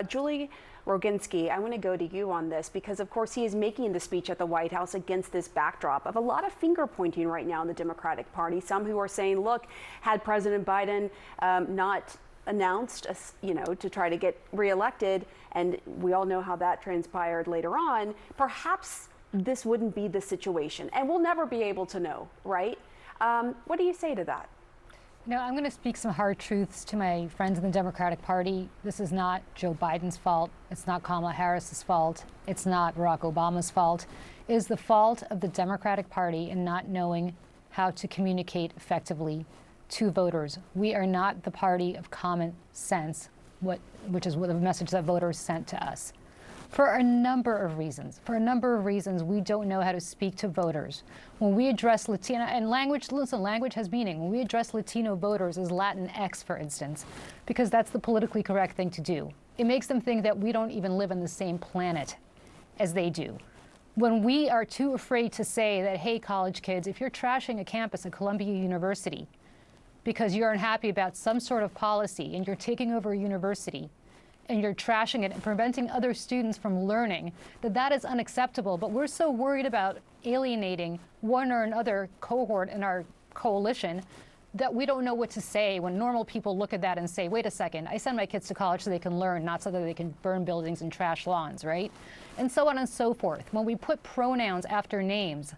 Julie Roginski, I want to go to you on this because, of course, he is making the speech at the White House against this backdrop of a lot of finger pointing right now in the Democratic Party. Some who are saying, look, had President Biden not announced, to try to get reelected, and we all know how that transpired later on, perhaps this wouldn't be the situation. And we'll never be able to know, right? What do you say to that? I'm going to speak some hard truths to my friends in the Democratic Party. This is not Joe Biden's fault. It's not Kamala Harris's fault. It's not Barack Obama's fault. It is the fault of the Democratic Party in not knowing how to communicate effectively to voters. We are not the party of common sense, which is what the message that voters sent to us. For a number of reasons. We don't know how to speak to voters. When we address Latino, and language has meaning. When we address Latino voters as Latinx, for instance, because that's the politically correct thing to do. It makes them think that we don't even live on the same planet as they do. When we are too afraid to say that, hey, college kids, if you're trashing a campus at Columbia University because you're unhappy about some sort of policy and you're taking over a university, and you're trashing it and preventing other students from learning, that is unacceptable. But we're so worried about alienating one or another cohort in our coalition that we don't know what to say when normal people look at that and say, wait a second, I send my kids to college so they can learn, not so that they can burn buildings and trash lawns, right? And so on and so forth. When we put pronouns after names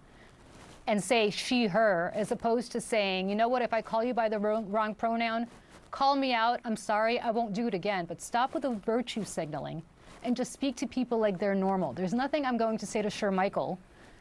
and say she, her, as opposed to saying, you know what, if I call you by the wrong pronoun, call me out, I'm sorry, I won't do it again. But stop with the virtue signaling and just speak to people like they're normal. There's nothing I'm going to say to Shermichael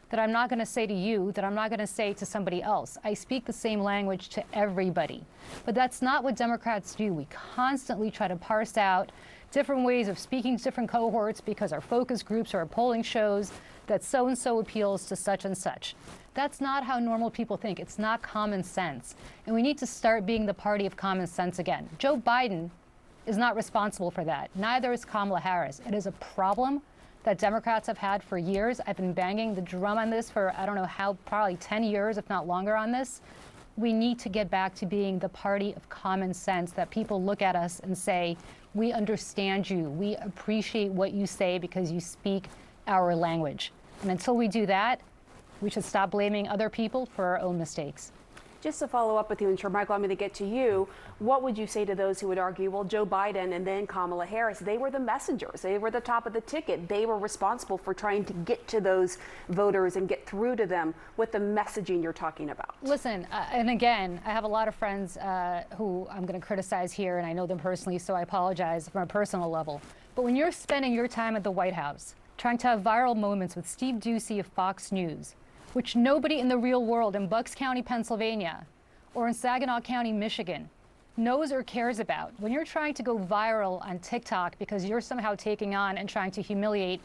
that I'm not going to say to you, that I'm not going to say to somebody else. I speak the same language to everybody. But that's not what Democrats do. We constantly try to parse out different ways of speaking to different cohorts because our focus groups or our polling shows that so-and-so appeals to such and such. That's not how normal people think. It's not common sense. And we need to start being the party of common sense again. Joe Biden is not responsible for that. Neither is Kamala Harris. It is a problem that Democrats have had for years. I've been banging the drum on this for, I don't know how, probably 10 years, if not longer on this. We need to get back to being the party of common sense, that people look at us and say, we understand you. We appreciate what you say because you speak our language. And until we do that, we should stop blaming other people for our own mistakes. Just to follow up with you, and Shermichael, I'm going to get to you. What would you say to those who would argue, well, Joe Biden and then Kamala Harris, they were the messengers. They were the top of the ticket. They were responsible for trying to get to those voters and get through to them with the messaging you're talking about. Listen, and again, I have a lot of friends who I'm going to criticize here, and I know them personally, so I apologize from a personal level. But when you're spending your time at the White House trying to have viral moments with Steve Doocy of Fox News, which nobody in the real world in Bucks County, Pennsylvania, or in Saginaw County, Michigan, knows or cares about. When you're trying to go viral on TikTok because you're somehow taking on and trying to humiliate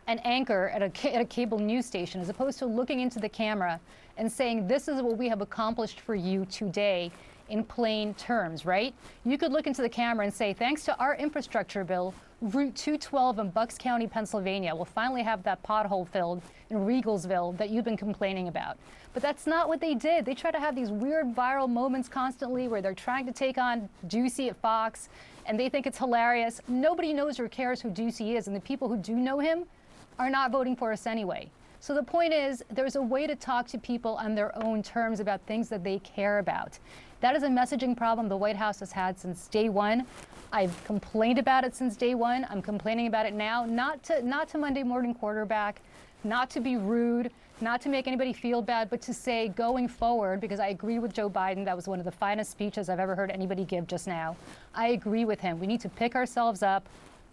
an anchor at a cable news station, as opposed to looking into the camera and saying, this is what we have accomplished for you today in plain terms, right? You could look into the camera and say, thanks to our infrastructure bill, Route 212 in Bucks County, Pennsylvania will finally have that pothole filled in Regalsville that you've been complaining about. But that's not what they did. They try to have these weird viral moments constantly where they're trying to take on Doocy at Fox and they think it's hilarious. Nobody knows or cares who Doocy is, and the people who do know him are not voting for us anyway. So the point is, there's a way to talk to people on their own terms about things that they care about. That is a messaging problem the White House has had since day one. I've complained about it since day one. I'm complaining about it now, not to Monday morning quarterback, not to be rude, not to make anybody feel bad, but to say going forward, because I agree with Joe Biden, that was one of the finest speeches I've ever heard anybody give just now. I agree with him. We need to pick ourselves up,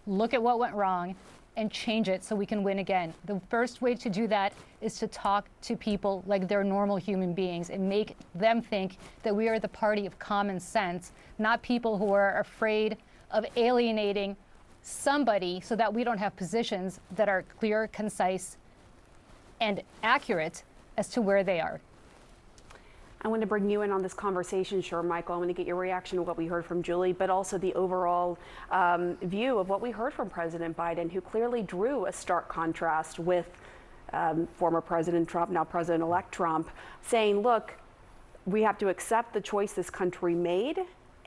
look at what went wrong, and change it so we can win again. The first way to do that is to talk to people like they're normal human beings and make them think that we are the party of common sense, not people who are afraid of alienating somebody so that we don't have positions that are clear, concise, and accurate as to where they are. I want to bring you in on this conversation, Shermichael. I want to get your reaction to what we heard from Julie, but also the overall view of what we heard from President Biden, who clearly drew a stark contrast with former President Trump, now President-elect Trump, saying, look, we have to accept the choice this country made,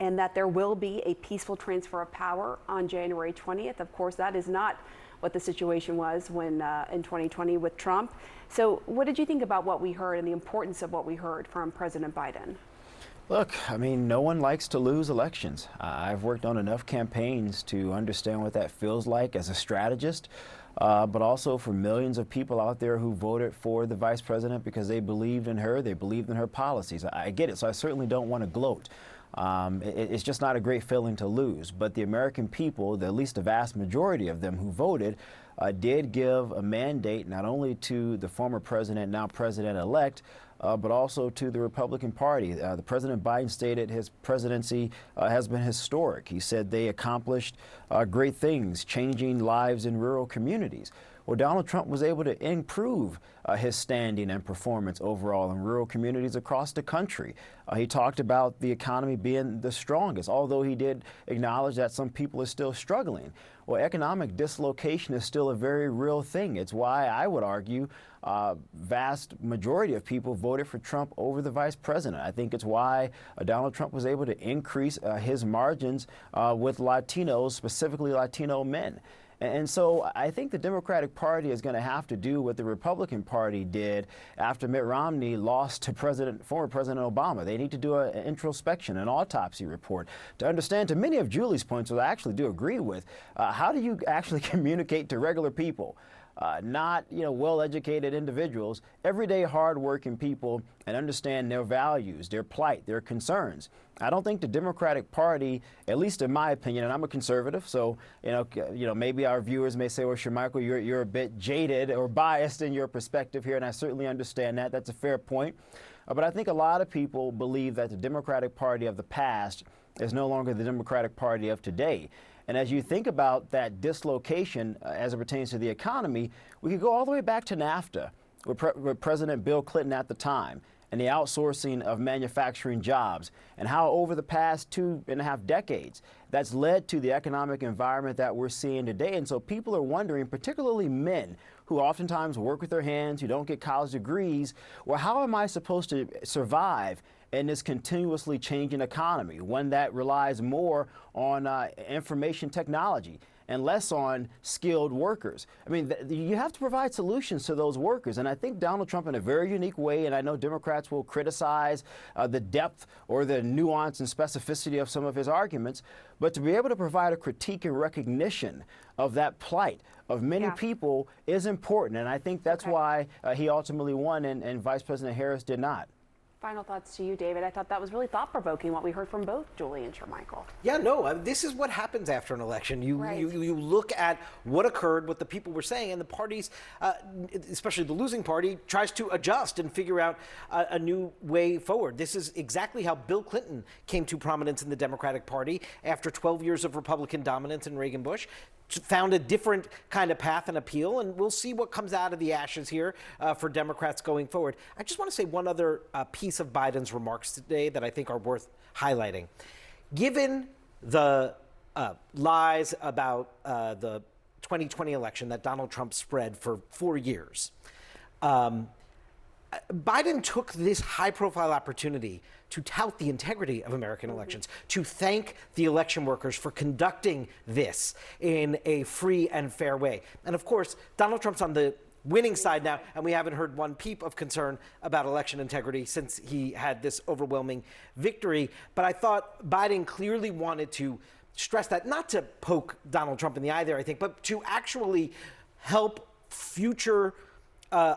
and that there will be a peaceful transfer of power on January 20th. Of course, that is not what the situation was when in 2020 with Trump. So what did you think about what we heard and the importance of what we heard from President Biden? Look, I mean, no one likes to lose elections. I've worked on enough campaigns to understand what that feels like as a strategist, but also for millions of people out there who voted for the vice president because they believed in her, they believed in her policies. I get it, so I certainly don't want to gloat. It's just not a great feeling to lose. But the American people, at least the vast majority of them who voted, did give a mandate not only to the former president, now president-elect, but also to the Republican Party. The President Biden stated his presidency has been historic. He said they accomplished great things, changing lives in rural communities. Well, Donald Trump was able to improve his standing and performance overall in rural communities across the country. He talked about the economy being the strongest, although he did acknowledge that some people are still struggling. Well, economic dislocation is still a very real thing. It's why I would argue vast majority of people voted for Trump over the vice president. I think it's why Donald Trump was able to increase his margins with Latinos, specifically Latino men. And so I think the Democratic Party is going to have to do what the Republican Party did after Mitt Romney lost to former President Obama. They need to do an introspection, an autopsy report to understand, to many of Julie's points, which I actually do agree with, how do you actually communicate to regular people? Not well-educated individuals, everyday hard-working people, and understand their values, their plight, their concerns. I don't think the Democratic Party, at least in my opinion, and I'm a conservative, so maybe our viewers may say, well, Shermichael, you're a bit jaded or biased in your perspective here, and I certainly understand that. That's a fair point. But I think a lot of people believe that the Democratic Party of the past is no longer the Democratic Party of today. And as you think about that dislocation as it pertains to the economy, we could go all the way back to NAFTA with President Bill Clinton at the time and the outsourcing of manufacturing jobs and how over the past 2.5 decades that's led to the economic environment that we're seeing today. And so people are wondering, particularly men who oftentimes work with their hands, who don't get college degrees, well, how am I supposed to survive in this continuously changing economy, one that relies more on information technology and less on skilled workers? I mean, you have to provide solutions to those workers. And I think Donald Trump, in a very unique way, and I know Democrats will criticize the depth or the nuance and specificity of some of his arguments, but to be able to provide a critique and recognition of that plight of many people is important. And I think that's why he ultimately won and Vice President Harris did not. Final thoughts to you, David. I thought that was really thought-provoking, what we heard from both Julie and Shermichael. Yeah, no, this is what happens after an election. You look at what occurred, what the people were saying, and the parties, especially the losing party, tries to adjust and figure out a new way forward. This is exactly how Bill Clinton came to prominence in the Democratic Party after 12 years of Republican dominance in Reagan Bush. Found a different kind of path and appeal, and we'll see what comes out of the ashes here for Democrats going forward. I just want to say one other piece of Biden's remarks today that I think are worth highlighting. Given the lies about the 2020 election that Donald Trump spread for 4 years, Biden took this high-profile opportunity to tout the integrity of American elections, to thank the election workers for conducting this in a free and fair way. And of course, Donald Trump's on the winning side now, and we haven't heard one peep of concern about election integrity since he had this overwhelming victory. But I thought Biden clearly wanted to stress that, not to poke Donald Trump in the eye there, I think, but to actually help future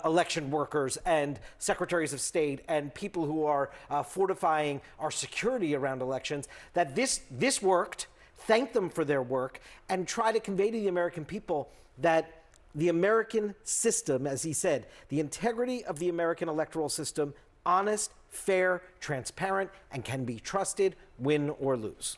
election workers and secretaries of state and people who are fortifying our security around elections, that this worked, thank them for their work, and try to convey to the American people that the American system, as he said, the integrity of the American electoral system, honest, fair, transparent, and can be trusted, win or lose.